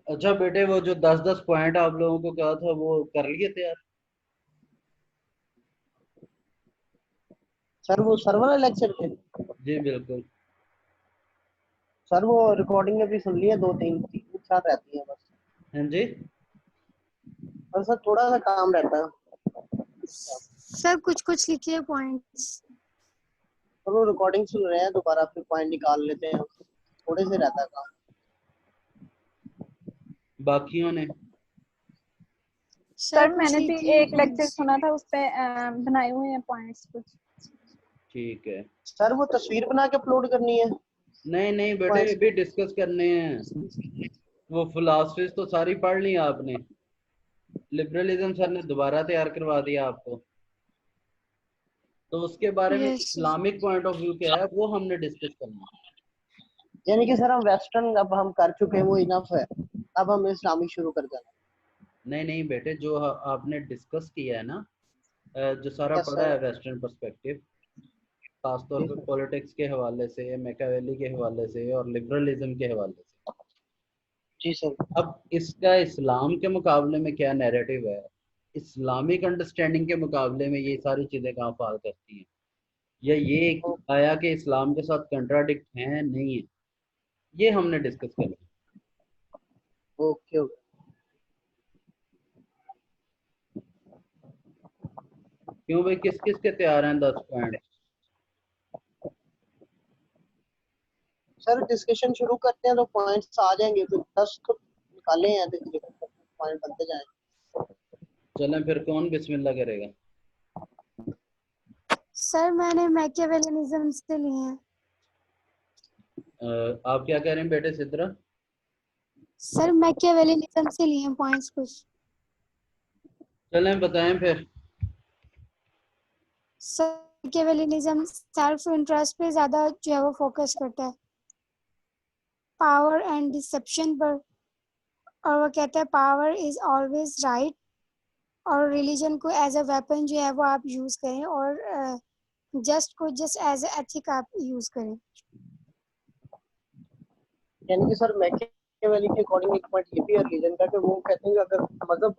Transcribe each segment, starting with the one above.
अच्छा बेटे, वो जो 10-10 पॉइंट आप लोगों को कहा था वो कर लिए तैयार? सर वो सर वाला लेक्चर थे। जी बिल्कुल। सर वो रिकॉर्डिंग में भी सुन लिया, दो तीन तीन चार रहती है बस। हाँ जी। और सर थोड़ा सा काम रहता है। सर कुछ कुछ लिखिए पॉइंट्स। तो वो रिकॉर्डिंग सुन रहे हैं, दोबारा फिर पॉइंट निकाल लेते हैं, थोड़े से रहता है काम। बाकियों ने? सर सर कुछ मैंने भी लिखिए एक लेक्चर पॉइंट्स। सुना था, उस पे बनाए हुए हैं पॉइंट्स कुछ। ठीक है। सर वो तस्वीर बना के अपलोड करनी है नहीं नहीं बेटे, ये पॉइंट्स भी को। डिस्कस करने हैं। वो फिलॉसफीज तो सारी पढ़ ली आपने। लिबरलिज्म सर ने दोबारा तैयार करवा दिया आपको, तो उसके बारे में yes sir. Islamic point of view क्या है वो हमने डिस्कस करना है। यानी कि सर हम वेस्टर्न अब हम कर चुके हैं, वो इनफ है, अब हम इस्लामिक शुरू कर देना। नहीं नहीं बेटे, जो आपने डिस्कस किया है ना, जो सारा यस पढ़ा सर। है वेस्टर्न पर्सपेक्टिव, खासतौर जी पे सर। पॉलिटिक्स के हवाले से, मैकियावेली के हवाले से और लिबरलिज्म के हवाले से। जी सर। अब इसका इस्लाम के मुकाबले में क्या नैरेटिव है, इस्लामिक अंडरस्टैंडिंग के मुकाबले में ये सारी चीज़ें कहाँ फाल करती हैं, या ये आया कि इस्लाम के साथ कंट्राडिक्ट हैं नहीं है, ये हमने डिस्कस करना है। Okay okay. क्यों भाई, किस किस के तैयार हैं 10 पॉइंट? सर डिस्कशन शुरू करते हैं तो पॉइंट्स आ जाएंगे, फिर 10 तो निकाले हैं तकरीबन, पॉइंट बनते जाएंगे। चलें फिर, कौन बिस्मिल्लाह करेगा? सर मैंने मैकियावेलिज्म से लिए हैं। आप क्या कह रहे हैं बेटे सिद्रा? सर मैकियावेलिज्म से लिए हैं पॉइंट्स कुछ। चलें बताएं फिर। सर मैकियावेलिज्म सेल्फ इंटरेस्ट पे ज्यादा जो है वो फोकस करता है, पावर एंड डिसेप्शन पर। और वो कहता है पावर इज ऑलवेज राइट, और रिलीजन को एज अ वेपन जो है वो आप यूज करें, और जस्ट को जस्ट एज अ एथिक आप यूज करें। यानी कि सर मैकियावेली के अकॉर्डिंग एक पॉइंट ये भी है रिलीजन का, कि वो कहते हैं कि अगर मजहब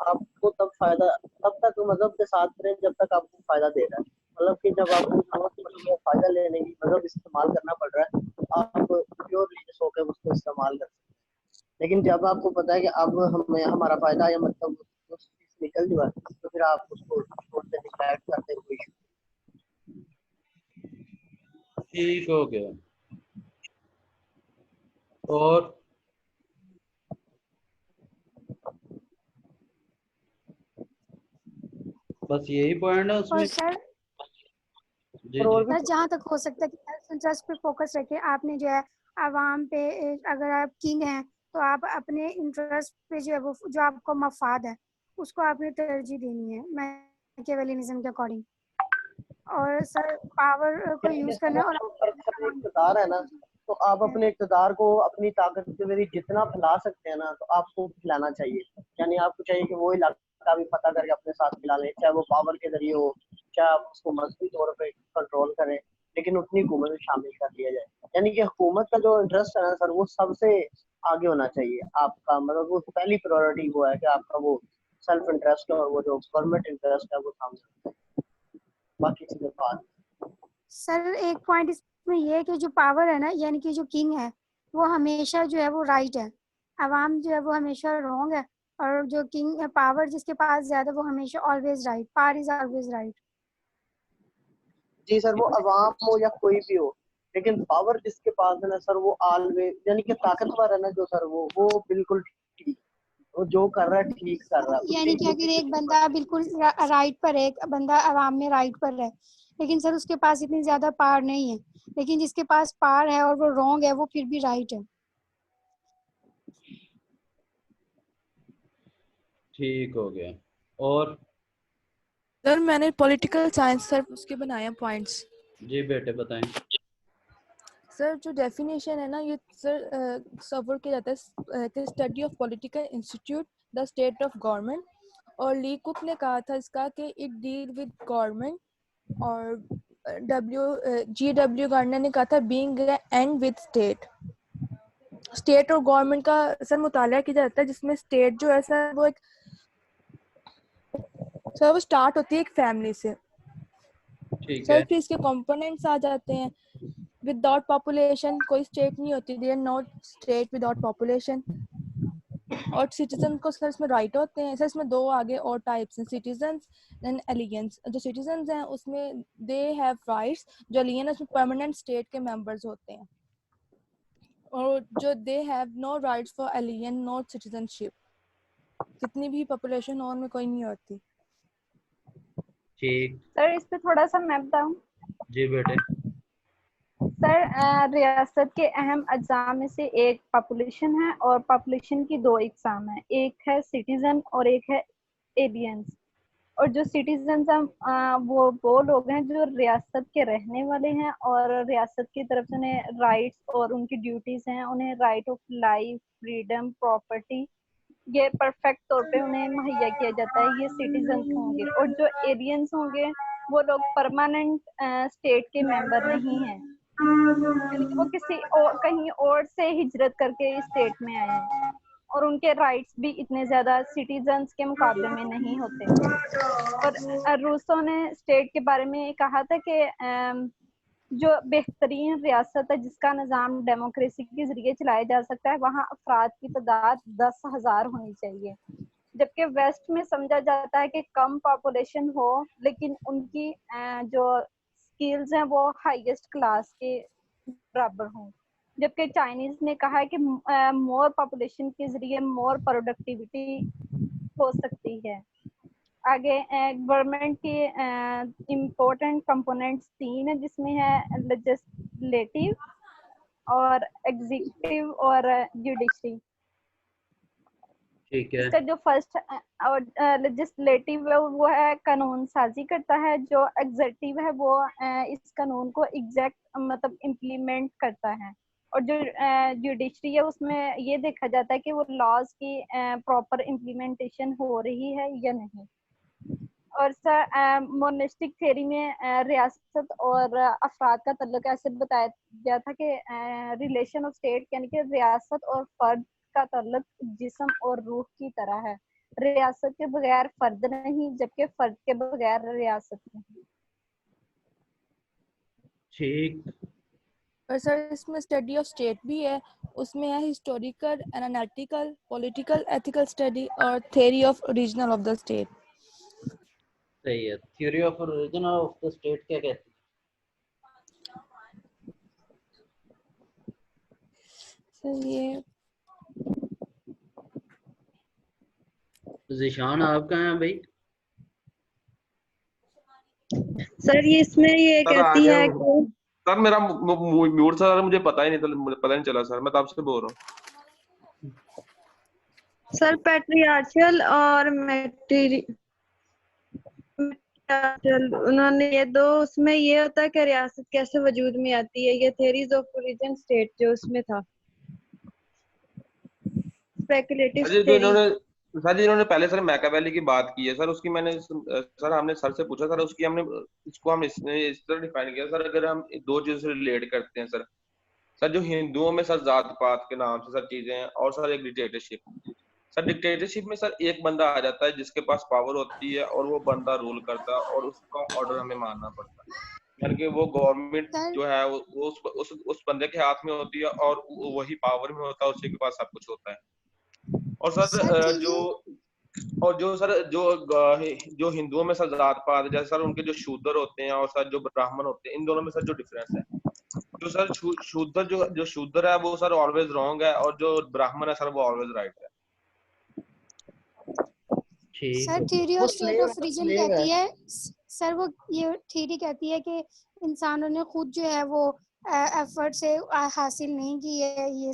आपको तब फायदा, तब तक मजहब के साथ रहें जब तक आपको फायदा दे रहा है। मतलब कि जब आपको जरूरत पड़ती है फायदा लेने की, मजहब इस्तेमाल करना पड़ रहा है, आप प्योर रिलीजियस होकर उसको इस्तेमाल कर सकते हैं। लेकिन जब आपको पता है कि अब हमें हमारा फायदा या मतलब उस चीज से निकल चुका है, तो फिर आप उसको छोड़ते निग्लेक्ट करते हैं, कोई issue ठीक हो गया। और बस यही पॉइंट है और उसमें? सर जी और जी। भी सर जहाँ तक हो सकता है कि सेल्फ इंटरेस्ट पे फोकस रखें, आपने जो है आवाम पे, अगर आप किंग हैं तो आप अपने इंटरेस्ट पे जो है वो जो आपको मफाद है उसको आपने तरजीह देनी है मैकियावेलिज्म के अकॉर्डिंग। और सर पावर को यानी कि यूज सर करना है और सर इक़्तिदार है ना, तो आप अपने इक़्तिदार को अपनी ताकत के जरिए जितना फैला सकते हैं ना, तो आपको फैलाना चाहिए। यानी आपको चाहिए कि वो इलाका भी पता करके अपने साथ फैला लें, चाहे वो पावर के जरिए हो, चाहे आप उसको मजहबी तौर पे कंट्रोल करें, लेकिन उतनी हुकूमत में शामिल कर लिया जाए। यानी कि हुकूमत का जो इंटरेस्ट है ना सर, वो सबसे आगे होना चाहिए आपका, मतलब वो पहली प्रायोरिटी वो है कि आपका वो सेल्फ इंटरेस्ट और वो जो गवर्नमेंट इंटरेस्ट है वो सामने होना चाहिए, बाकी चीजें बाद। सर एक पॉइंट इसमें ये है कि जो पावर है ना, यानी कि जो किंग है वो हमेशा जो है वो राइट है, अवाम जो है वो हमेशा रॉन्ग है। और जो किंग पावर जिसके पास ज्यादा वो हमेशा always right, power is always right. जी सर, वो अवाम हो या कोई भी हो, लेकिन पावर जिसके पास है ना सर, वो ऑलवेज यानी कि ताकतवर है ना जो सर, वो बिल्कुल ठीक, वो जो कर रहा है ठीक कर रहा है, यानी उसकी कि ड्यूटी अगर पे एक नहीं पड़ बंदा बिल्कुल राइट पर है, एक बंदा अवाम में राइट पर है, लेकिन सर उसके पास इतनी ज्यादा पावर नहीं है, लेकिन जिसके पास पावर है और वो रॉन्ग है वो फिर भी राइट है। ठीक हो गया। और सर मैंने पॉलिटिकल साइंस सर उसके बनाए पॉइंट्स। जी बेटे बताएं। सर जो डेफिनेशन है ना, ये सर सफर किया जाता है study of political institute the state of government. और ली कुक ने कहा था इसका कि इट डील विद गवर्नमेंट। और डब्ल्यू गार्डनर ने कहा था being and with state. State और गवर्नमेंट का सर मुताला किया जाता है, जिसमें स्टेट जो है सर वो एक सर वो स्टार्ट होती है एक फैमिली से। ठीक सर है। फिर इसके कंपोनेंट्स आ जाते हैं। विदाउट पॉपुलेशन कोई स्टेट नहीं होती, they are not state without population. और सिटीजन को सर इसमें राइट होते हैं सर, इसमें दो आगे और टाइप्स हैं, सिटीजन्स एंड एलियंस। जो सिटीजन्स हैं उसमें दे हैव राइट्स, जो एलियन है उसमें परमानेंट स्टेट के मेंबर्स होते हैं, और जो they have no rights for alien no citizenship. कितनी भी पॉपुलेशन और में कोई नहीं होती। ठीक। सर इस पे थोड़ा सा मैं बताऊं। जी बेटे। सर रियासत के अहम अज्जा में से एक पॉपुलेशन है, और पॉपुलेशन की दो इकसाम है, एक है सिटीजन और एक है एलियंस। और जो सिटीजन हैं वो लोग हैं जो रियासत के रहने वाले हैं, और रियासत की तरफ से उन्हें राइट्स और उनकी ड्यूटीज हैं। उन्हें right of life, freedom, property ये परफेक्ट तौर पे उन्हें मुहैया किया जाता है, ये सिटीजन होंगे। और जो एलियंस होंगे वो लोग परमानेंट स्टेट के मेंबर नहीं हैं, यानी कि वो किसी और कहीं और से हिजरत करके इस स्टेट में आए हैं, और उनके राइट्स भी इतने ज्यादा सिटीजन्स के मुकाबले में नहीं होते। और रूसो ने स्टेट के बारे में कहा था कि जो बेहतरीन रियासत है जिसका निज़ाम डेमोक्रेसी के जरिए चलाया जा सकता है, वहाँ अफराद की तादाद 10,000 होनी चाहिए। जबकि वेस्ट में समझा जाता है कि कम पॉपुलेशन हो लेकिन उनकी जो स्किल्स हैं वो हाईएस्ट क्लास के बराबर हों। जबकि चाइनीज ने कहा है कि मोर पॉपुलेशन के जरिए मोर प्रोडक्टिविटी हो सकती है। आगे गवर्नमेंट के इम्पोर्टेंट कंपोनेंट्स 3 है, जिसमें है लेजिस्लेटिव और एग्जीक्यूटिव और जुडिशरी। ठीक है। इसका जो फर्स्ट और लेजिस्लेटिव है वो है कानून साजी करता है, जो एग्जीक्यूटिव है वो इस कानून को एग्जैक्ट मतलब इम्प्लीमेंट करता है, और जो जुडिशरी है उसमें ये देखा जाता है कि वो लॉज की प्रॉपर इम्प्लीमेंटेशन हो रही है या नहीं। और सर मोनिस्टिक थ्योरी में रियासत और अफराद का तल्लुक ऐसे बताया गया था कि रिलेशन ऑफ स्टेट यानी कि रियासत और फर्द का तल्लुक जिस्म और रूह की तरह है। रियासत के बगैर फर्द नहीं, जबकि फर्द के बगैर रियासत नहीं। ठीक। और सर इसमें स्टडी ऑफ स्टेट भी है, उसमें है historical, analytical, political, ethical study और theory of original of the state. सही है। Theory of origin of the state क्या कहती सर ये है? जिशान आप कहाँ हैं भाई? सर ये इसमें ये सर आ कहती गया है हूँ। कि सर मेरा म्यूट था सर, मुझे पता ही नहीं था, मुझे पता नहीं चला सर, मैं तब से बोल रहा हूँ। सर पैट्रियार्चल और उन्होंने ये दो, उसमें ये होता है कि रियासत कैसे वजूद में आती है, ये थ्योरीज ऑफ ओरिजिन स्टेट जो उसमें था स्पेकुलेटिव सर थ्योरी। इन्होंने पहले सर मैकियावेली की बात की है सर, उसकी मैंने सर हमने सर से पूछा सर, उसकी हमने इसको हम इसने इस तरह डिफाइन किया सर, अगर हम दो चीजों से रिलेट करते हैं सर। सर जो हिंदुओं में सर जात पात के नाम से सर चीजें हैं, और सर एक डिक्टेटरशिप। सर डिक्टेटरशिप में सर एक बंदा आ जाता है जिसके पास पावर होती है और वो बंदा रूल करता है और उसका ऑर्डर हमें मानना पड़ता है, यानी कि वो गवर्नमेंट सर जो है वो उस बंदे के हाथ में होती है और वही पावर में होता है, उसी के पास सब कुछ होता है। और सर सर जो हिंदुओं में सर जात पात जैसे सर उनके जो शूद्र होते हैं और सर जो ब्राह्मण होते हैं, इन दोनों में सर जो डिफरेंस है, जो सर शूद्र जो शूद्र है वो सर ऑलवेज रॉन्ग है, और जो ब्राह्मण है सर वो ऑलवेज राइट है। ठीक। सर थ्योरी वो ऑफ स्टेट स्लेव ऑफ है ना, ओरिजिन स्लेव है। कहती है सर, वो ये थ्योरी कहती है कि इंसानों ने खुद जो है वो एफर्ट से हासिल नहीं की है ये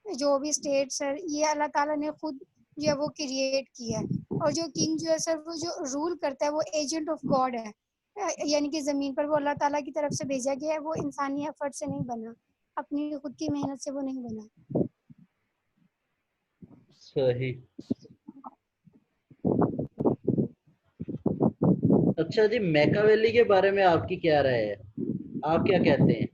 जो भी स्टेट सर, ये अल्लाह ताला ने खुद जो है वो क्रिएट किया है। और जो किंग जो है सर वो जो रूल करता है वो एजेंट ऑफ गॉड है, यानी कि ज़मीन पर वो अल्लाह ताला की तरफ से भेजा गया है, वो इंसानी एफर्ट से नहीं बना, अपनी खुद की मेहनत से वो नहीं बना। सही। अच्छा जी, मैकावेली के बारे में आपकी क्या राय है? आप क्या कहते हैं?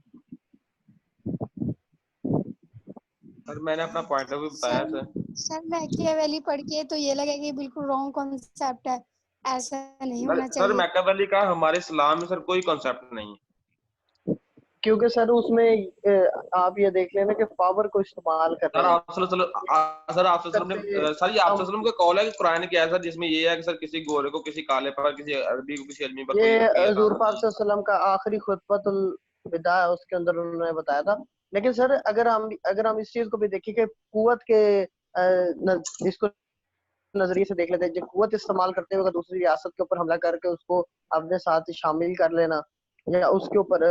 सर मैंने अपना पॉइंट ऑफ व्यू बताया सर। सर मैकियावेली पढ़ के तो ये लगा कि बिल्कुल रॉन्ग कॉन्सेप्ट है, ऐसा नहीं होना सर चाहिए। मैकियावेली का हमारे इस्लाम में सर कोई कॉन्सेप्ट नहीं है। क्योंकि सर उसमें आप ये देख लेना कि पावर को इस्तेमाल कर सर रहे हैं आप सर आप करते ने सर ये आप हम। का कॉल है कि कुरान क्या है सर, जिसमें ये है कि सर किसी गोरे को, किसी काले पर, किसी अरबी को, किसी अजमी पर ये कोई हजूर एहसान पाक नहीं है। सल्लल्लाहु अलैहि वसल्लम का आखिरी खुतबतुल विदा है, उसके अंदर उन्होंने बताया था। लेकिन सर अगर हम इस चीज को भी देखें कि कुव्वत के इसको नजरिए से देख लेते हैं, जो कुव्वत इस्तेमाल करते हुए अगर दूसरी रियासत के ऊपर हमला करके उसको अपने साथ शामिल कर लेना या उसके ऊपर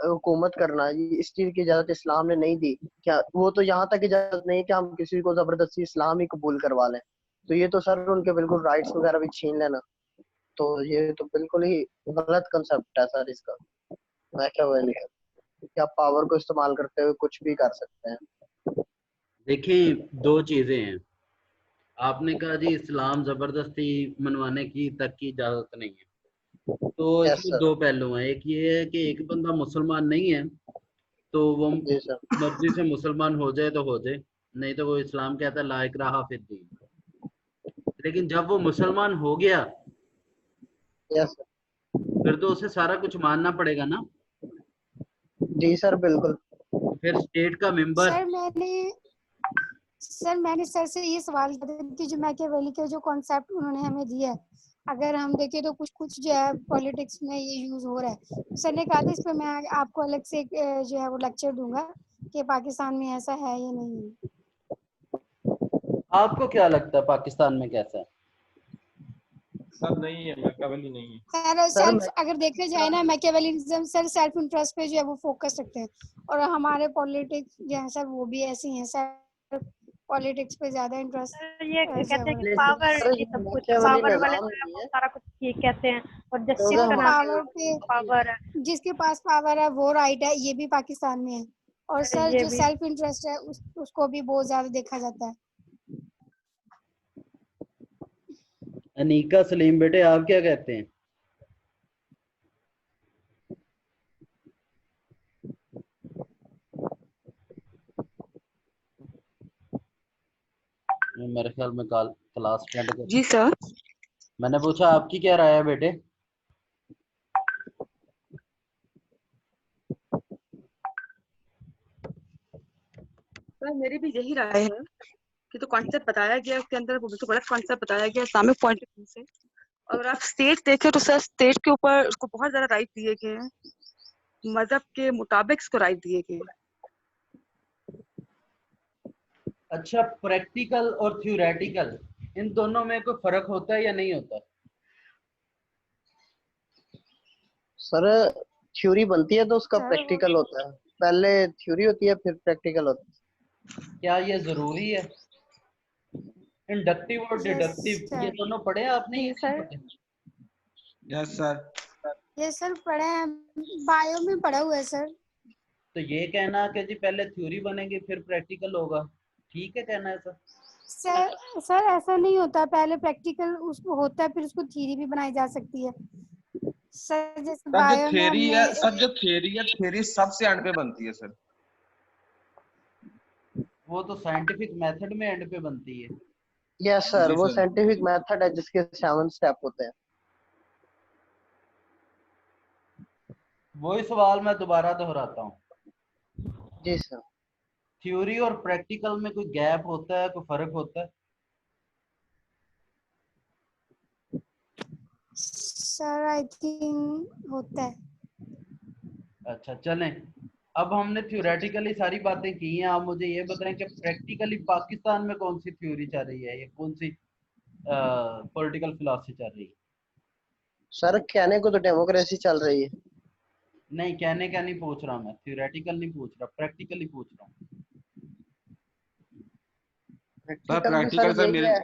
हुकूमत करना, ये इस चीज की इजाजत इस्लाम ने नहीं दी। क्या वो तो यहाँ तक इजाजत नहीं कि हम किसी को जबरदस्ती इस्लाम ही कबूल करवा लें, तो ये तो सर उनके बिल्कुल राइट्स वगैरह भी छीन लेना। तो ये तो बिल्कुल ही गलत कंसेप्ट है सर इसका। मैं क्या बोल कि आप पावर को इस्तेमाल करते हुए कुछ भी कर सकते हैं। देखिए, दो चीजें हैं। आपने कहा जी इस्लाम जबरदस्ती मनवाने की तक की इजाजत नहीं है, तो यस इसमें सर। दो पहलू हैं। एक ये है कि एक बंदा मुसलमान नहीं है तो वो जी सर। मर्जी से मुसलमान हो जाए तो हो जाए, नहीं तो वो इस्लाम कहता है ला इकराहा फिद्दीन। लेकिन जब वो मुसलमान हो गया यस सर। फिर तो उसे सारा कुछ मानना पड़ेगा ना। जी सर बिल्कुल। तो फिर स्टेट का मेंबर। सर मैंने सर से ये सवाल किया था कि जो मैकियावेली के जो कॉन्सेप्ट उन्होंने हमें दिया है, अगर हम देखें तो कुछ कुछ जो है पॉलिटिक्स में ये यूज हो रहा है। सर ने कहा था इस पर मैं आपको अलग से जो है वो लेक्चर दूंगा कि पाकिस्तान में ऐसा है या नहीं है। आपको क्या लगता है पाकिस्तान में कैसा है? सर नहीं है, मैकियावेली नहीं है। सर सर सेल्फ अगर देखा जाए ना, मैकियावेलिज्म सर सेल्फ इंटरेस्ट पे जो है वो फोकस रखते हैं, और हमारे पॉलिटिक्स जो है सर वो भी ऐसी हैं सर, पॉलिटिक्स पे ज्यादा इंटरेस्ट ये कहते हैं कि पावर सर ये ये सब कुछ, मैकियावेली पावर वाले निजाम जो है नहीं वो है सारा कुछ ये कहते हैं, और जस्टिस क्योंकि का हम नाम पावर पे पावर है। जिसके पास पावर है वो राइट है, ये भी पाकिस्तान में है। और सर ये जो भी सेल्फ इंटरेस्ट है उसको भी बहुत ज्यादा देखा जाता है। अनीका सलीम बेटे, आप क्या कहते हैं? मेरे ख्याल में क्लास अटेंड कर। जी सर। मैंने पूछा आपकी क्या राय है बेटे? सर मेरी भी यही राय है कि जो कॉन्सेप्ट बताया गया उसके अंदर वो बिल्कुल गलत कॉन्सेप्ट बताया गया इस्लामिक पॉइंट ऑफ व्यू से। और अगर आप स्टेट देखें तो सर स्टेट के ऊपर उसको बहुत ज्यादा राइट दिए गए हैं, मजहब के मुताबिक इसको राइट दिए गए हैं। अच्छा, प्रैक्टिकल और थ्योरेटिकल इन दोनों में कोई फर्क होता है या नहीं होता? सर थ्योरी बनती है तो उसका सर प्रैक्टिकल होता है। पहले थ्योरी होती है फिर प्रैक्टिकल होता है। क्या ये जरूरी है? इंडक्टिव और यस डिडक्टिव ये सर। दोनों पढ़े आपने जी ये नहीं सर। पढ़े? Yes sir. ये सर पढ़े हैं, बायो में पढ़ा हुआ है सर। तो ये कहना कि जी पहले थ्योरी बनेगी फिर प्रैक्टिकल होगा, ठीक है कहना ऐसा? सर ऐसा नहीं होता, पहले प्रैक्टिकल उसको होता है फिर उसको थ्योरी भी बनाई जा सकती है। सर जैसे सर जो बायो में थ्योरी हमने है, सर जो थ्योरी है, थ्योरी सबसे एंड पे बनती है सर। वो तो साइंटिफिक मेथड में एंड पे बनती है। यस सर, जी वो सर। साइंटिफिक मेथड है जिसके 7 स्टेप होते हैं। वही सवाल मैं दोबारा दोहराता हूँ, जी सर। थ्योरी और प्रैक्टिकल में कोई गैप होता है, कोई फर्क होता है? सर आई थिंक होता है। अच्छा चलें, अब हमने थ्योरेटिकली सारी बातें की हैं, आप मुझे ये बताएं कि प्रैक्टिकली पाकिस्तान में कौन सी थ्योरी चल रही है, या कौन सी पॉलिटिकल फिलॉसफी चल रही है? सर कहने को तो डेमोक्रेसी चल रही है। नहीं, कहने का नहीं पूछ रहा मैं, थ्योरेटिकल नहीं पूछ रहा, प्रैक्टिकली पूछ रहा हूँ। सर प्रैक्टिकल भी प्रैक्टिकल यही है।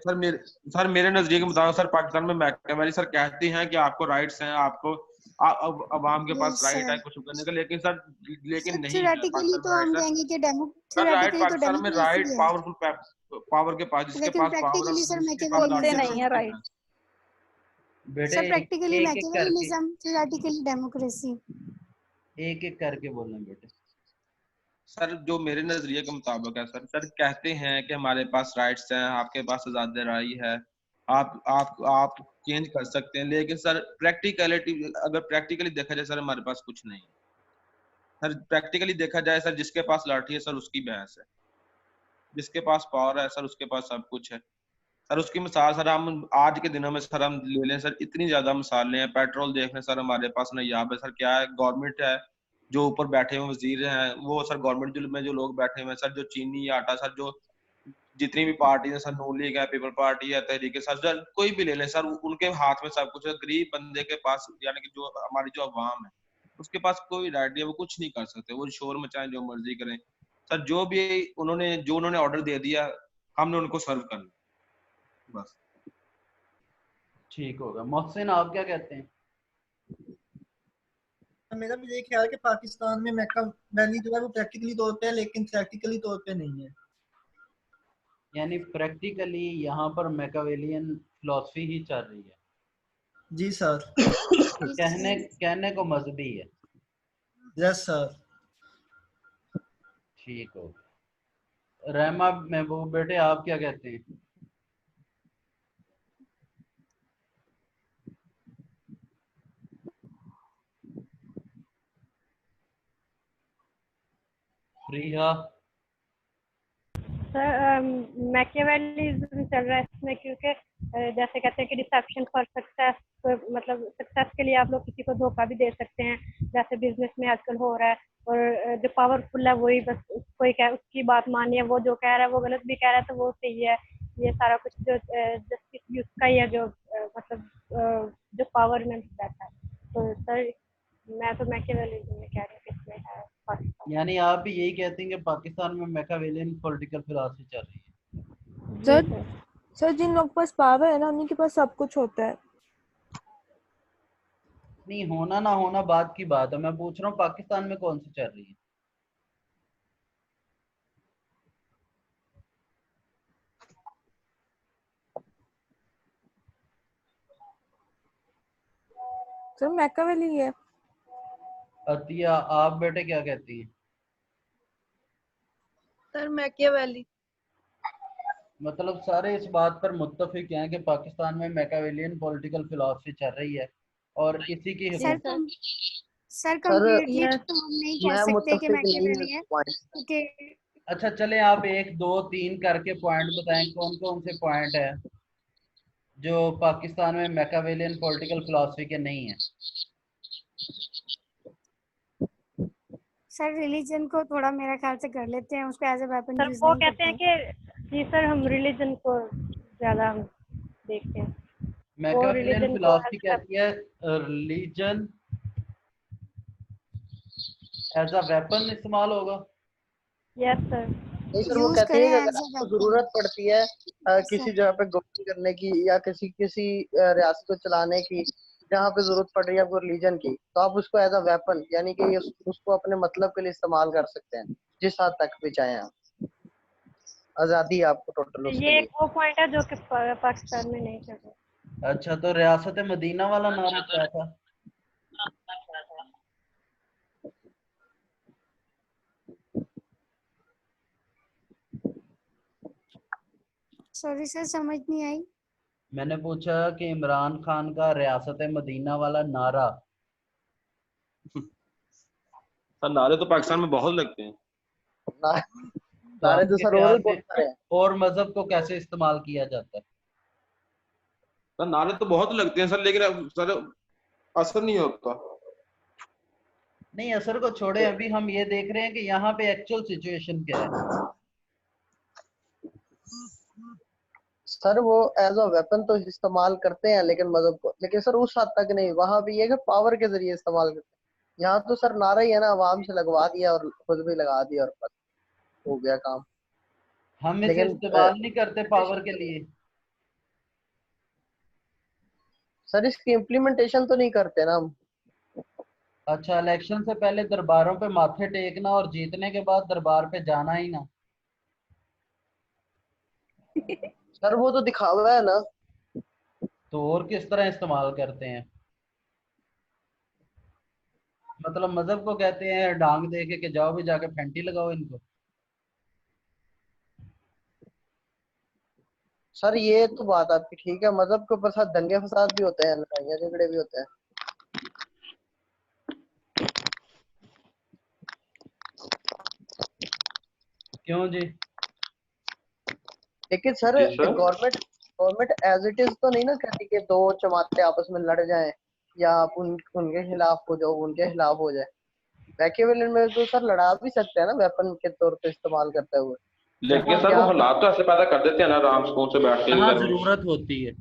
सर मेरे नजरिए के मुताबिक सर पाकिस्तान में मैकियावेली सर कहती हैं कि आपको राइट्स हैं, आपको अवाम के पास यस राइट है सर। कुछ करने का, लेकिन सर सर नहीं है थ्योरेटिकली पाकिस्तान में तो राइट हम सर। कहेंगे कि सर राइट थ्योरेटिकली तो पाकिस्तान में राइट डेमोक्रेसी है, पावरफुल पावर के पास, जिसके लेकिन पास पावर है प्रैक्टिकली सर उसके पास होते मैकियावेलिज्म अथॉरिटी नहीं है। है होती है। राइट। बेटे सर प्रैक्टिकली एक एक करके मैकियावेलिज्म, थ्योरेटिकली डेमोक्रेसी। एक एक करके बोलें बेटे। सर जो मेरे नजरिए के मुताबिक है सर, सर कहते हैं कि हमारे पास राइट्स हैं, आपके पास आजादी राय है, आप चेंज कर सकते हैं, लेकिन सर प्रैक्टिकलिटी, अगर प्रैक्टिकली देखा जाए सर, हमारे पास कुछ नहीं है सर। प्रैक्टिकली देखा जाए सर, जिसके पास लाठी है सर उसकी भैंस है, जिसके पास पावर है सर उसके पास सब कुछ है सर। उसकी मिसाल सर हम आज के दिनों में सर हम ले लें सर, इतनी ज्यादा मिसालें हैं। पेट्रोल देख लें सर, हमारे पास नायाब है सर। क्या है, गवर्नमेंट है, जो ऊपर बैठे हुए वजीर हैं वो सर, गवर्नमेंट में जो लोग बैठे हुए हैं सर, जो चीनी आटा सर, जो जितनी भी पार्टी है सर, नून लीग है, पीपल पार्टी है, तहरीक सर, कोई भी ले लें सर, उनके हाथ में सब कुछ है। गरीब बंदे के पास, यानी कि जो हमारी जो अवाम है उसके पास कोई राइट नहीं है, वो कुछ नहीं कर सकते, वो शोर मचाएं, जो मर्जी करें सर। जो उन्होंने ऑर्डर दे दिया, हमने उनको सर्व करना बस। ठीक होगा। मोहसिन, आप क्या कहते हैं? मेरा भी यही ख्याल है कि पाकिस्तान में मैका वैली जो है वो प्रैक्टिकली तौर पे है, लेकिन प्रैक्टिकली तौर पे नहीं है। यानी प्रैक्टिकली यहाँ पर मैकावेलियन फिलॉसफी ही चल रही है। जी सर। कहने को मजहबी है। Yes sir. ठीक हो। रहमा महबूब बेटे, आप क्या कहते हैं? प्रिया? सर मैकियावेलिज्म चल रहा है इसमें, क्योंकि जैसे कहते हैं कि डिसेप्शन फॉर सक्सेस, मतलब सक्सेस के लिए आप लोग किसी को धोखा भी दे सकते हैं, जैसे बिजनेस में आजकल हो रहा है। और जो पावरफुल है वही बस उसको ही उसकी बात मानिए, वो जो कह रहा है वो गलत भी कह रहा है तो वो सही है। ये सारा कुछ जो जस्टिस यूज का ही है, जो जो पावर में रहता है। तो सर मैं तो मैकियावेलिज्म में कह रही हूँ कि इसमें है पाकिस्तान। यानी आप भी यही कहते हैं कि पाकिस्तान में मैकावेलियन पॉलिटिकल फिलॉसफी चल रही है? सर जिन लोग के पास पावर है ना, उन्हीं के पास सब कुछ होता है। नहीं, होना ना होना बात की बात है, मैं पूछ रहा हूँ पाकिस्तान में कौन सी चल रही है? सर मैकावेली है। अतिया, आप बेटे क्या कहती हैं? Sir Machiavelli. मतलब सारे इस बात पर मुत्तफिक हैं कि पाकिस्तान में मैकावेलियन पॉलिटिकल फिलॉसफी चल रही है और इसी की सर हुकूमत। सर कंप्लीटली तो हम नहीं कह मैं सकते कि मुत्तफिक नहीं मैकियावेली हूँ है, इस पॉइंट से। क्योंकि अच्छा चले, आप 1 2 3 करके पॉइंट बताएं, कौन कौन से पॉइंट है जो पाकिस्तान में मैकावेलियन पॉलिटिकल फिलॉसफी के नहीं है? सर रिलीजन को थोड़ा मेरा ख्याल से कर लेते हैं, उसको as a weapon sir use वो नहीं कहते करते हैं हैं। कि जी सर हम रिलीजन को ज्यादा हम देखते हैं, वो मैकावेलियन रिलीजन को फिलॉसफी कहती है रिलीजन एज अ वेपन इस्तेमाल होगा। Yes sir. नहीं सर, वो यूज कहते करें हैं कि अगर एज ए आपको वेपन। जरूरत पड़ती है किसी जगह पे गवर्नमेंट करने की या किसी किसी रियासत को चलाने की, जहाँ पे जरूरत पड़ रही है आपको रिलीजन की, तो आप उसको एज अ वेपन, यानी कि उसको अपने मतलब के लिए इस्तेमाल कर सकते हैं, जिस हद तक भी चाहें आप। आजादी है आपको टोटल उसके ये लिए। एक वो पॉइंट है जो कि पाकिस्तान में नहीं चल रहा। अच्छा, तो रियासत मदीना वाला नारा क्या था? सॉरी सर, समझ नहीं आई। मैंने पूछा कि इमरान खान का रियासत मदीना वाला नारा। सर नारे तो पाकिस्तान में बहुत लगते हैं। तो नारे तो आपके सर ख्याल और बहुत में सारे हैं। और मजहब को कैसे इस्तेमाल किया जाता है? सर नारे तो बहुत लगते हैं सर, लेकिन अब सर असर नहीं होता। नहीं, असर को छोड़े, अभी हम ये देख रहे हैं कि यहाँ पे एक्चुअल सिचुएशन क्या है। सर वो एज अ वेपन तो इस्तेमाल करते हैं लेकिन मदद को, लेकिन सर उस हद तक नहीं। वहां भी ये कि पावर के जरिए इस्तेमाल करते हैं। यहाँ तो सर नारा ही है ना, आवाम से लगवा दिया और खुद भी लगा दिया और बस हो गया काम। हम इसे लेकिन इस्तेमाल नहीं करते पावर के लिए। सर इसकी इम्प्लीमेंटेशन तो नहीं करते ना हम। अच्छा, इलेक्शन से पहले दरबारों पे माथे टेकना और जीतने के बाद दरबार पे जाना ही ना। सर वो तो दिखावा है ना। तो और किस तरह इस्तेमाल करते हैं? मतलब मजहब को कहते हैं डांग दे के जाओ भी जाके फैंटी लगाओ इनको। सर ये तो बात आपकी ठीक है, मजहब के ऊपर साथ दंगे फसाद भी होते हैं, लड़ाइयाँ झगड़े भी होते हैं। क्यों जी? लेकिन सर जी sir. Government government as it is तो नहीं ना कहती कि दो जमातें आपस में लड़ जाएं या आप उनके खिलाफ हो जाओ, उनके खिलाफ हो जाए। मैकियावेली में तो सर लड़ा भी सकते हैं ना वेपन के तौर पे इस्तेमाल करते हुए। लेकिन जहाँ सर वो यहाँ पे हालात तो ऐसे पैदा कर देते हैं ना, आराम सुकून से बैठ के जहाँ घर में। जरूरत होती है।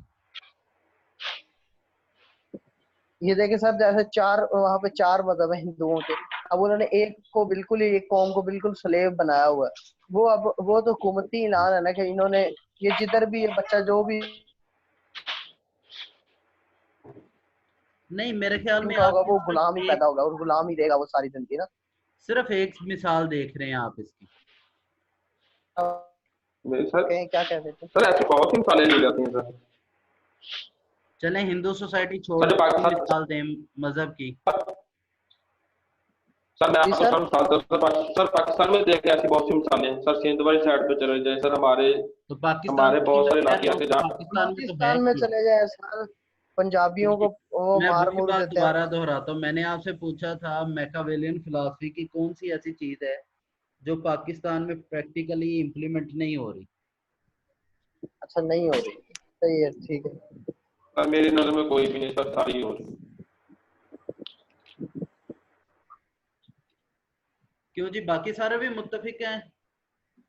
ये देखिए सर, जैसे चार वहां पे चार मजहब है हिंदुओं के, अब उन्होंने एक को बिल्कुल ही, एक कौम को बिल्कुल स्लेव बनाया हुआ है। वो अब वो तो हुकूमती ऐलान है ना कि इन्होंने ये जिधर भी ये बच्चा जो भी नहीं, मेरे ख्याल में इनका आप होगा वो गुलाम ही सिर्फ पैदा एक होगा और गुलाम ही रहेगा वो सारी जिंदगी ना। सिर्फ एक मिसाल देख रहे हैं आप इसकी। नहीं सर, क्या कहते थे सर ऐसी बहुत सी मिसालें ली जाती हैं सर। चलें हिंदू सोसाइटी छोड़ सर जो के कोई पाकिस्तान, मिसाल दें मजहब की। सर मैं जी आपको सर। सर मिसाल दूं, सर पाकिस्तान में देखिए ऐसी बहुत सी मिसालें हैं सर। सिंध वाली साइड पे चले जाए सर, हमारे तो पाकिस्तान हमारे में बहुत मैं सारे कह इलाके रहा हूँ ऐसे कि जहाँ पाकिस्तान में तो है बलूचिस्तान में ही। चले जाए सर, पंजाबियों को वो मैं मार वही मूर बात देते हैं। दोबारा दोहराता हूँ, मैंने आपसे पूछा था मैकावेलियन फिलॉसफी की कौन सी ऐसी चीज है जो पाकिस्तान में प्रैक्टिकली इम्प्लीमेंट नहीं हो रही। अच्छा नहीं हो रही, सही है, ठीक है। सर मेरी नजर में कोई भी नहीं सर, सारी हो रही। क्यों जी, बाकी सारे भी मुत्तफिक हैं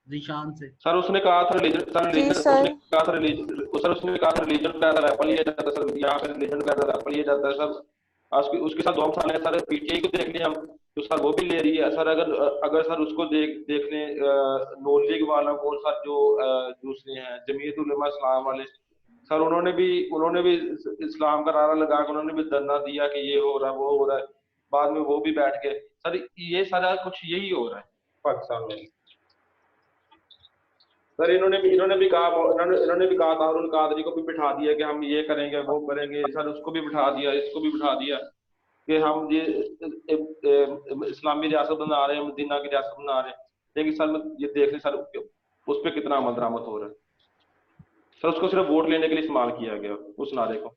जीशान से? सर उसने कहा था रिलीजन, सर जी रिलीजन उसने सर। कहा था रिलीजन, सर उसने कहा था रिलीजन का वेपन लिया जाता है सर, यहाँ पे रिलीजन का वेपन लिया जाता है सर। आज उसके साथ 2 साल है सर, पीटीआई को देख लिया हम तो सर वो भी ले रही है सर। अगर अगर सर उसको देखने नून लीग वालों को सर, जो दूसरे हैं जमीयत उलमा इस्लाम वाले सर, उन्होंने भी इस्लाम का नारा लगा के उन्होंने भी धरना दिया कि ये हो रहा है वो हो रहा है। बाद में वो भी बैठ गए सर। ये सारा कुछ यही हो रहा है पाकिस्तान में सर। इन्होंने भी कहा था अरुण कादरी को भी बिठा दिया कि हम ये करेंगे वो करेंगे सर, उसको भी बिठा दिया, इसको भी बिठा दिया कि हम ये इस्लामी रियासत बना रहे हैं, मदीना की रियासत बना रहे हैं। लेकिन सर ये देख लें सर उस पर कितना अमल दरामद हो रहा है सर। उसको सिर्फ वोट लेने के लिए इस्तेमाल किया गया उस नारे को।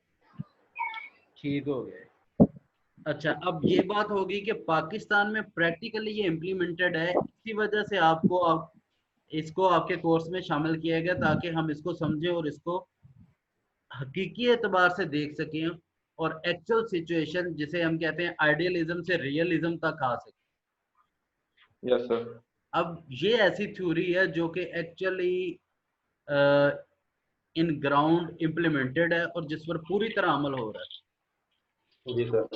ठीक हो गया। अच्छा, अब ये बात होगी कि पाकिस्तान में प्रैक्टिकली ये इम्प्लीमेंटेड है, इसी वजह से इसको आपके कोर्स में शामिल किया गया ताकि हम इसको समझें और इसको हकीकी एतबार से देख सकें और एक्चुअल सिचुएशन जिसे हम कहते हैं आइडियलिज्म से रियलिज्म तक आ सके। Yes sir. अब ये ऐसी थ्योरी है जो कि एक्चुअली इन ग्राउंड इम्प्लीमेंटेड है और जिस पर पूरी तरह अमल हो रहा है। जी सर।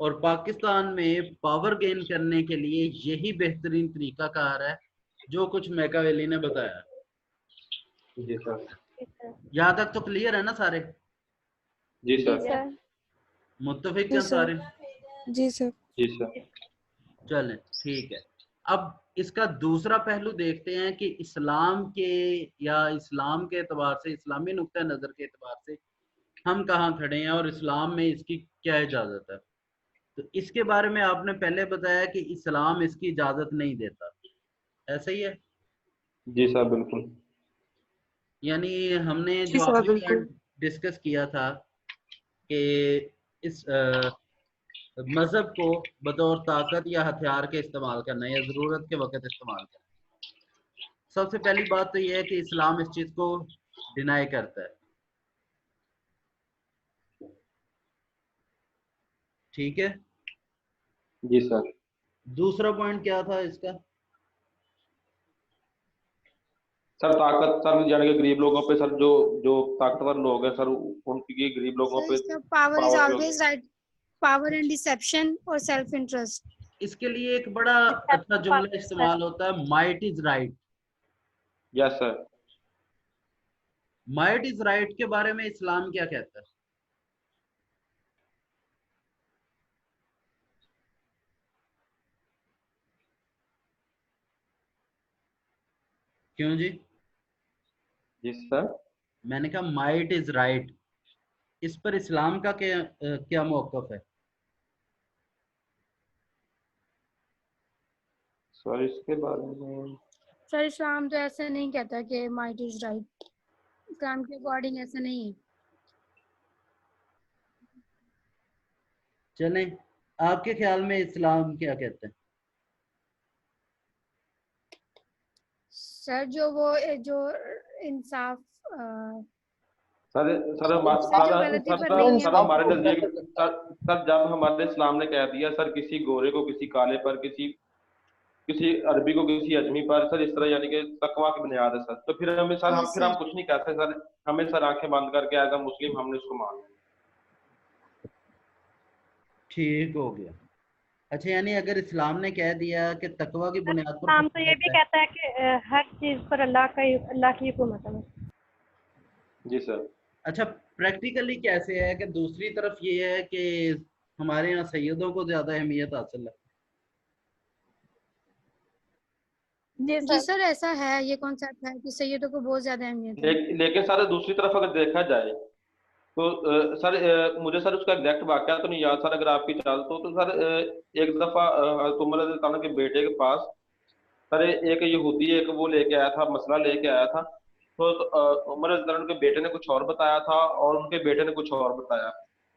और पाकिस्तान में पावर गेन करने के लिए यही बेहतरीन तरीका कार है जो कुछ मैकावेली ने बताया। जी सर। यहाँ तक तो क्लियर है ना सारे? जी जी सर। सर। मुत्तफिक जी हैं सर। सारे? जी सर। जी सर। चलें ठीक है। अब इसका दूसरा पहलू देखते हैं कि इस्लाम के या इस्लाम के एतबार से, इस्लामी नुक्ता नज़र के एतबार से हम कहाँ खड़े हैं और इस्लाम में इसकी क्या इजाज़त है। तो इसके बारे में आपने पहले बताया कि इस्लाम इसकी इजाज़त नहीं देता, ऐसा ही है? जी सर बिल्कुल। यानी हमने जी जो सर आखिरी बिल्कुल। पॉइंट डिस्कस किया था कि इस मजहब को बतौर ताकत या हथियार के इस्तेमाल करना या ज़रूरत के वक्त इस्तेमाल करना। सबसे पहली बात तो यह है कि इस्लाम इस चीज़ को डिनाई करता है। ठीक है। जी सर। दूसरा पॉइंट क्या था इसका? सर ताकत सर, यानी कि गरीब लोगों पे सर, जो जो ताकतवर लोग हैं सर उनकी गरीब लोगों सर पे इसका पावर इज पावर जो। Always right, power and deception और सेल्फ इंटरेस्ट। इसके लिए एक बड़ा अच्छा जुमला इस्तेमाल होता है, might is right. Yes sir. Might is right के बारे में इस्लाम क्या कहता है? क्यों जी? जी सर। मैंने कहा माइट इज राइट, इस पर इस्लाम का क्या क्या मौक़िफ़ है? सर इसके बारे में सर इस्लाम तो ऐसे नहीं कहता कि माइट इज राइट, इस्लाम के अकॉर्डिंग ऐसा नहीं है। चलें, आपके ख्याल में इस्लाम क्या कहता है? सर जो वो जो इंसाफ सर सर सर जो गलती पर सर नहीं है सर हमारे नजदीक सर जब हमारे इस्लाम ने कह दिया सर किसी गोरे को किसी काले पर किसी किसी अरबी को किसी अजमी पर सर इस तरह यानी कि तकवा की बुनियाद है सर, तो फिर हमें सर हम यस फिर हम सर, कुछ नहीं कहते सर, हमें सर आंखें बंद करके एज अ मुस्लिम हमने उसको मान लिया। ठीक हो गया। अच्छा, यानी अगर इस्लाम ने कह दिया कि तकवा की बुनियाद पर इस्लाम तो ये भी है। कहता है कि हर चीज पर अल्लाह की हुकूमत है। जी सर। अच्छा, प्रैक्टिकली कैसे है कि दूसरी तरफ ये है कि हमारे यहाँ सैयदों को ज्यादा अहमियत हासिल है? जी सर ऐसा है, ये कॉन्सेप्ट है कि सैयदों को बहुत ज्यादा अहमियत है। लेकिन सर दूसरी तरफ अगर देखा जाए तो सर मुझे सर उसका एग्जैक्ट वाकया तो नहीं याद सर, अगर आपकी चाल तो सर एक दफा उमर रज़ी अल्लाह अन्हु के बेटे के पास सर एक यहूदी एक वो लेके आया था, मसला लेके आया था, तो उमर रज़ी अल्लाह अन्हु के बेटे ने कुछ और बताया था और उनके बेटे ने कुछ और बताया,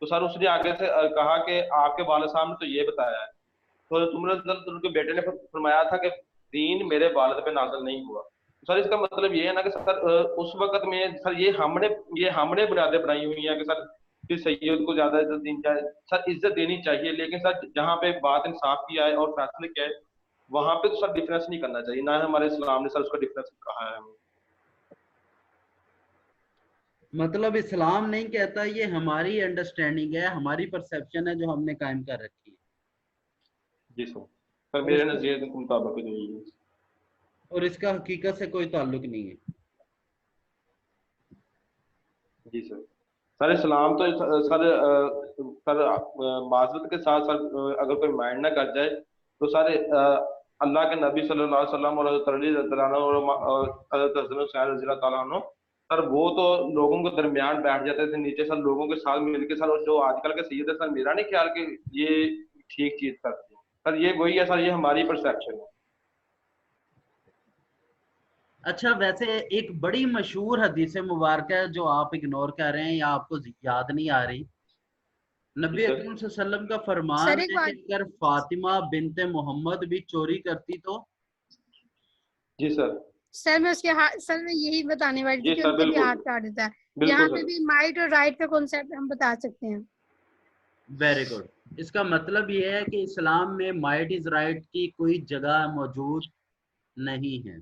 तो सर उसने आगे से कहा कि आपके वालिद साहब ने तो ये बताया है, तो उमर रज़ी अल्लाह अन्हु के बेटे ने फरमाया था कि दीन मेरे वालिद पे नाज़िल नहीं हुआ। सर इसका मतलब ये है ना कि सर उस वक्त में सर ये हमने बुनियादें बनाई हुई हैं कि सर कि सैयद को ज्यादा इज्जत देनी चाहिए, सर इज्जत देनी चाहिए, लेकिन सर जहाँ पे बात इंसाफ की आए और फैसले के आए वहां पे तो सर डिफरेंस नहीं करना चाहिए, ना हमारे इस्लाम ने सर उसका डिफरेंस कहा है हमें। मतलब इस्लाम नहीं कहता, ये हमारी अंडरस्टैंडिंग है, हमारी परसेप्शन है जो हमने कायम कर रखी है। जी सर मेरे नजरिए के मुताबिक तो यही है और इसका हकीकत से कोई ताल्लुक नहीं है। जी सर इस्लाम तो सर माजरत के साथ सर अगर कोई माइंड ना कर जाए तो सर अल्लाह के नबी सल्लल्लाहु अलैहि वसल्लम और हज़रत अली रज़ियल्लाहु अन्हु और हज़रत हसन हुसैन रज़ियल्लाहु ताला अन्हु सर वो तो लोगों के दरमियान बैठ जाते थे नीचे सर लोगों के साथ मिलके सर, और जो आजकल के सैयद है सर मेरा नहीं ख्याल कि ये ठीक चीज करते हैं सर, ये वही है सर, ये हमारी परसेप्शन है। अच्छा, वैसे एक बड़ी मशहूर हदीस मुबारक है जो आप इग्नोर कर रहे हैं या आपको याद नहीं आ रही। नबी अकरम सल्लल्लाहु अलैहि वसल्लम का फरमान है कि अगर फातिमा बिनते मोहम्मद भी चोरी करती तो। जी सर मैं सर मैं यही बताने वाली थी कि सर, उनका भी हाथ काट देता है। यहाँ पे भी माइट और राइट का कॉन्सेप्ट हम बता सकते हैं। Very good. इसका मतलब ये है कि इस्लाम में माइट इज राइट की कोई जगह मौजूद नहीं है।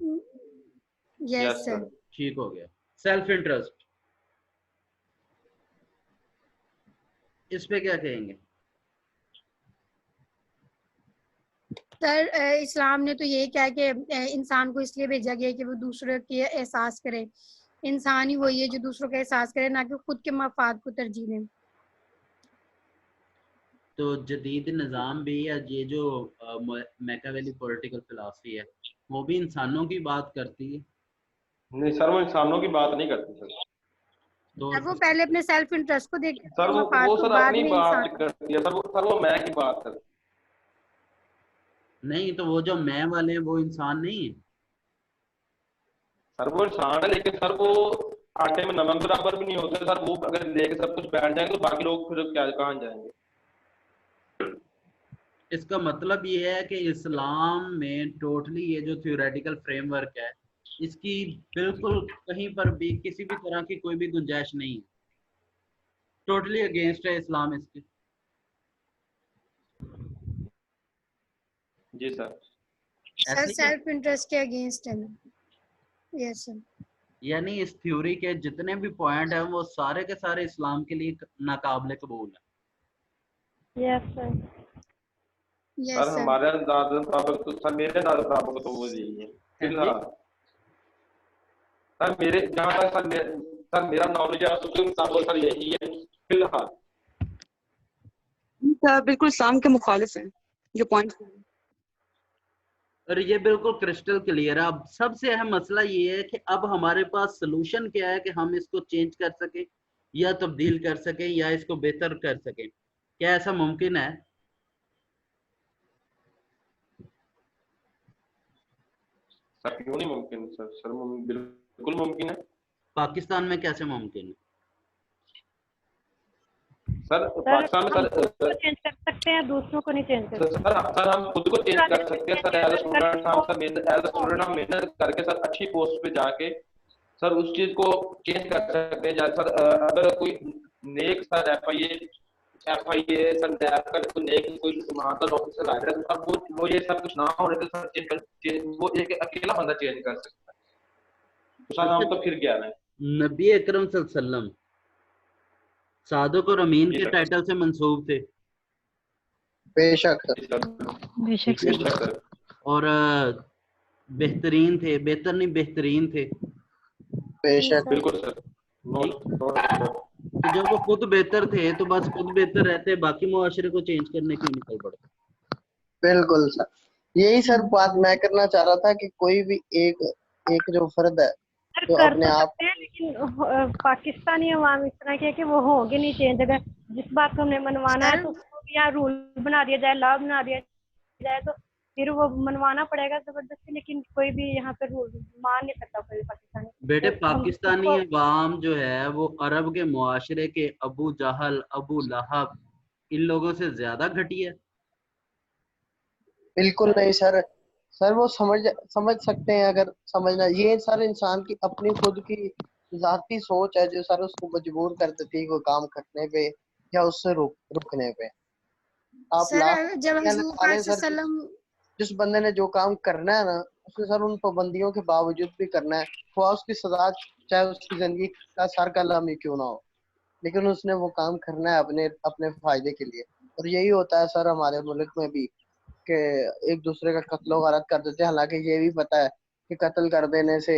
Yes sir. ठीक हो गया। सेल्फ इंटरेस्ट, इस पे क्या कहेंगे? सर इस्लाम ने तो यही कहा कि इंसान को इसलिए भेजा गया कि वो दूसरों के एहसास करे। इंसान ही वही है जो दूसरों का एहसास करे, ना कि खुद के मफाद को तरजीह दे। तो जदीद निज़ाम भी या ये जो मैकियावेली पॉलिटिकल फिलॉसफी है वो भी इंसानों की बात करती है? नहीं सर, वो इंसानों की बात नहीं करती सर। तो वो पहले अपने सेल्फ इंटरेस्ट को देखते हैं सर, मफाद वो को सर बाद अपनी में बात इंसान। करती है सर वो मैं की बात करती नहीं, तो वो जो मैं वाले हैं वो इंसान नहीं है? सर, वो इंसान है लेकिन सर वो आटे में नमक बराबर भी नहीं होते सर, वो अगर लेके सब कुछ बैठ जाएंगे तो बाकी लोग फिर क्या कहाँ जाएंगे। इसका मतलब ये है कि इस्लाम में टोटली ये जो थ्योरेटिकल फ्रेमवर्क है इसकी बिल्कुल कहीं पर भी किसी भी तरह की कोई भी गुंजाइश नहीं है, टोटली अगेंस्ट है इस्लाम इसके। जी सर। सर सेल्फ इंटरेस्ट के अगेंस्ट है। Yes sir. यानी इस थ्योरी के जितने भी पॉइंट हैं वो सारे के सारे इस्लाम के लिए नाकाबिले कबूल है। Yes sir. सर हमारे अंदाज मुताबिक तो सर मेरे अंदाज मुताबिक तो वो यही है फिलहाल सर, मेरे जहाँ तक सर मेरा नॉलेज है उसके मुताबिक सर यही है फिलहाल। बिल्कुल इस्लाम के मुखालिफ है जो पॉइंट। और ये बिल्कुल क्रिस्टल क्लियर है। अब सबसे अहम मसला ये है कि अब हमारे पास सोल्यूशन क्या है कि हम इसको चेंज कर सके या तब्दील कर सके या इसको बेहतर कर सके। क्या ऐसा मुमकिन है? सर क्यों नहीं मुमकिन सर? सर बिल्कुल मुमकिन है। पाकिस्तान में कैसे मुमकिन है? सर सर पाकिस्तान में हम खुद को सर चेंज कर सकते हैं, दूसरों को नहीं चेंज कर सकते। सर हम खुद को चेंज कर सकते हैं सर। एज अ स्टूडेंट हम सर एज अ स्टूडेंट हम मेहनत करके सर अच्छी पोस्ट पे जाके सर उस चीज को चेंज कर सकते हैं। सर अगर कोई नेक सर एफआईए सर नैब का कोई नेक कोई महातर ऑफिसर आ रहा है, अब वो ये सब कुछ ना हो रहे तो सर वो एक अकेला बंदा चेंज कर सकता है। तो सर हम तो फिर क्या है, नबी अकरम सल्लल्लाहु अलैहि वसल्लम सादक और अमीन के टाइटल से मंसूब थे। बेशक बेशक सर। और बेहतरीन थे, बेहतर नहीं बेहतरीन थे। बेशक बिल्कुल सर। तो जब वो खुद बेहतर थे तो बस खुद बेहतर रहते, बाकी मुआशरे को चेंज करने क्यों निकल पड़ते? बिल्कुल सर, यही सर बात मैं करना चाह रहा था कि कोई भी एक जो फर्द है सर जो कर अपने तो आप सकते हैं, लेकिन पाकिस्तानी अवाम इस तरह के है कि वो होंगे नहीं चेंज। अगर जिस बात को हमने मनवाना है तो उसको भी यहाँ रूल बना दिया जाए, लॉ बना दिया जाए, तो फिर वो मनवाना पड़ेगा जबरदस्ती। लेकिन कोई भी यहाँ पे रूल मान नहीं सकता कोई पाकिस्तानी। बेटे तो हम पाकिस्तानी उसको अवाम जो है वो अरब के मुआशरे के अबू जहल, अबू लहब, इन लोगों से ज्यादा घटिया है। बिल्कुल नहीं सर। सर वो समझ सकते हैं अगर समझना, ये सर इंसान की अपनी खुद की जाती सोच है जो सर उसको मजबूर कर देती है कोई काम करने पे या उससे रुकने पे। आप सर लाख जब दुनिया हज़रत निकालें सर, जिस बंदे ने जो काम करना है ना उसने सर उन पाबंदियों के बावजूद भी करना है, तो उसकी सजा चाहे उसकी जिंदगी का सर का लम्हा ही क्यों ना हो, लेकिन उसने वो काम करना है अपने अपने फायदे के लिए। और यही होता है सर हमारे मुल्क में भी कि एक दूसरे का कत्लो गारत कर देते हैं, हालांकि ये भी पता है कि कत्ल कर देने से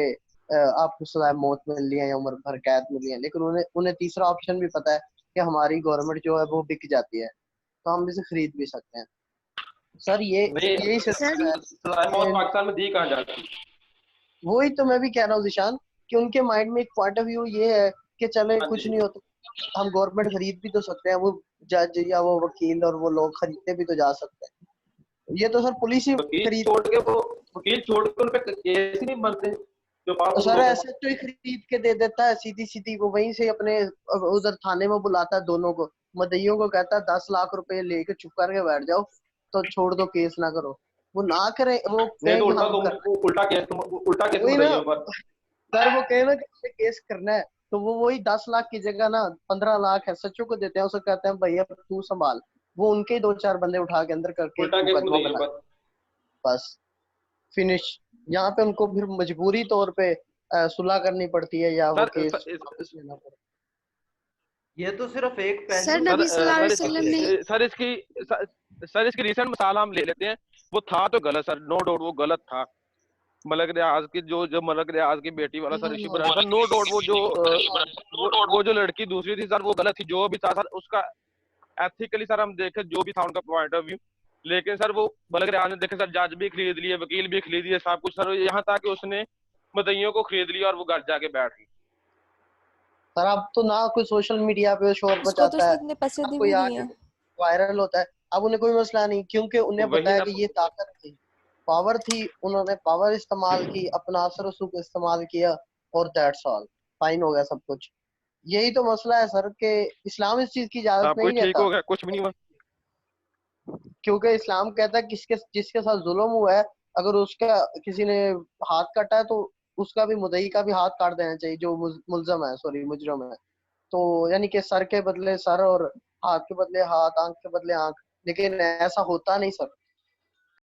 आपको सजा मौत मिलनी है या उम्र भर कैद मिलनी है, लेकिन उन्हें उन्हें तीसरा ऑप्शन भी पता है कि हमारी गवर्नमेंट जो है वो बिक जाती है, तो हम इसे खरीद भी सकते हैं। सर यही सलाह मौत पाकिस्तान में दी कहाँ जाती? वही तो मैं भी कह रहा हूँ जिशान कि उनके माइंड में एक पॉइंट ऑफ व्यू ये है कि चले हाँ कुछ जी। नहीं होता, हम गवर्नमेंट खरीद भी तो सकते हैं, वो जज या वो वकील और वो लोग खरीदते भी तो जा सकते हैं। ये तो सर पुलिस ही खरीद वकील छोड़ के उन पे केस ही नहीं बनते जो तो पावरफुल सर लोग हैं। ऐसे तो ही खरीद के दे देता है सीधी सीधी, वो वहीं से अपने उधर थाने में बुलाता है दोनों को, मदइयों को कहता है 10 लाख रुपए लेके चुप करके बैठ जाओ तो छोड़ दो, केस ना करो। वो ना करे, वो नहीं कहे तो कि उल्टा हम तुम करना उल्टा केस वही ना मदइयों पर। सर, वो कहे ना कि हमें केस करना है तो वो वही 10 लाख की जगह ना 15 लाख एसएचओ को देते हैं, उसे कहते हैं भैया तू संभाल, वो उनके ही 2-4 बंदे उठा के अंदर करके एक उल्टा केस मुकदमा मदइयों बना, पर। बस फिनिश। यहाँ पे उनको फिर मजबूरी तौर पे सुलह करनी पड़ती है या वो केस वापस लेना पड़ता है। ये तो सिर्फ एक सर पहलू नबी सल्लल्लाहु अलैहि वसल्लम ने सर इसकी रिसेंट मिसाल हम ले लेते हैं। वो था तो गलत सर, नो डाउट वो गलत था। मलक रियाज की जो मलक रियाज की बेटी वाला सर इशू बना था, नो डाउट वो जो लड़की दूसरी थी सर वो गलत थी, जो भी था सर उसका एथिकली सर हम देखें जो भी था उनका पॉइंट ऑफ व्यू। लेकिन सर वो मलक रियाज ने देखे सर जज भी खरीद लिए, वकील भी खरीद लिए, सब कुछ सर, यहाँ तक कि उसने मदइयों को खरीद लिया और वो घर जाके बैठ गई। सर अब तो ना कोई सोशल मीडिया पे शोर उसको तो मचाता है, उसने इतने पैसे अब दे कोई भी दिए आके हैं। वायरल होता है, अब उन्हें कोई मसला नहीं क्योंकि उन्हें पता वही है ना, कि ये ताकत थी, पावर थी, उन्होंने पावर इस्तेमाल की, अपना असर रसूख इस्तेमाल किया और दैट्स ऑल, फाइन हो गया सब कुछ। यही तो मसला है सर कि इस्लाम इस चीज की इजाजत सब नहीं कुछ ठीक देता, हो गया, कुछ भी नहीं हुआ। क्योंकि इस्लाम कहता है किसके जिसके साथ जुल्म हुआ है, अगर उसका किसी ने हाथ काटा है तो उसका भी मुद्दई का भी हाथ काट देना चाहिए, जो मुलजम है, सॉरी मुजरम है। तो यानी कि सर के बदले सर और हाथ के बदले हाथ, आंख के बदले आंख, लेकिन ऐसा होता नहीं सर।